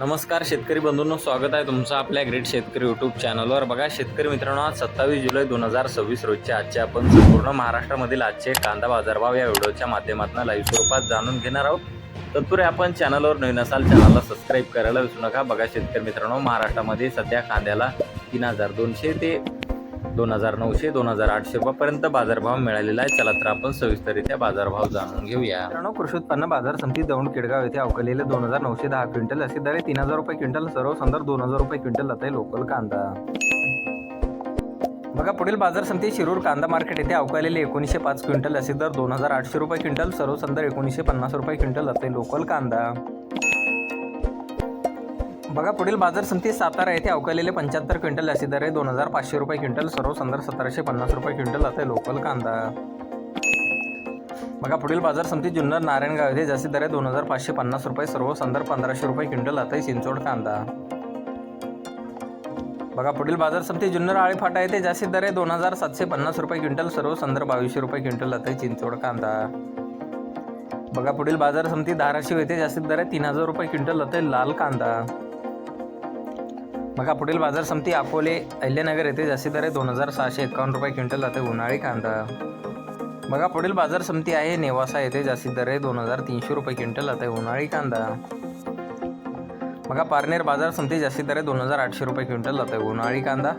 नमस्कार शेतकरी बंधूंनो, स्वागत आहे तुमचं आपल्या ग्रेट शेतकरी यूट्यूब चॅनलवर। बघा शेतकरी मित्रांनो, आज 27 जुलै 2026 रोजचे आजचे आपण संपूर्ण महाराष्ट्रामधील आजचे कांदा बाजारभाव या व्हिडिओच्या माध्यमातून लाईव्ह स्वरूपात जाणून घेणार आहोत। तत्पूर्वी आपण चॅनलवर नवीन असाल चॅनलला सबस्क्राईब करायला विसरू नका। बघा शेतकरी मित्रांनो, महाराष्ट्रामध्ये सध्या कांद्याला 3200 ते 2900 2800 रुपयापर्यंत बाजारभाव मिळालेला आहे। चला तर आपण सविस्तररित्या बाजारभाव जाणून घेऊया। मित्रांनो, कृषी उत्पन्न बाजार समिती दौंड केडगाव येथे अवकलेले 2910 क्विंटल असे दर 3000 रुपये क्विंटल, सर्व संदर्भ 2000 रुपये क्विंटल आता लोकल कांदा। बघा पुढील बाजार समिती शिरूर कांदा मार्केट येथे अवकालेले 1905 क्विंटल असे दर 2800 रुपये क्विंटल, सर्व संदर्भ 1950 रुपये क्विंटल आता लोकल कांदा। बघा पुढील बाजार समिती सातारा येथे अवकालेले 75 क्विंटल असे दर 2500 रुपये क्विंटल, सर्व संदर्भ 1750 रुपये क्विंटल आता लोकल कांदा। बघा पुढील बाजार समिती जुन्नर नारायणगाव येथे जास्तीत दर 2550 रुपये, सर्व संदर्भ 1500 रुपये क्विंटल आता चिंचोड कांदा। बघा पुढील बाजार समिती जुन्नर आळेफाटा येथे जास्तीत दर 2750 रुपये क्विंटल, सर्व संदर्भ 2200 रुपये क्विंटल आता चिंचोड कांदा। बघा पुढील बाजार समिती धाराशिव येथे जास्तीत दर 3000 रुपये क्विंटल आता लाल कांदा। बघा पुढील बाजार समिती अकोले अहिल्यानगर येथे जास्तीत दर 2651 रुपये क्विंटल आता उन्हाळी कांदा। बघा पुढील बाजार समिती आहे नेवासा येथे जास्तीत दर 2300 रुपये क्विंटल आता उन्हाळी कांदा। बघा पारनेर बाजार समिती जास्तीत दर 2800 रुपये क्विंटल आता उन्हाळी कांदा।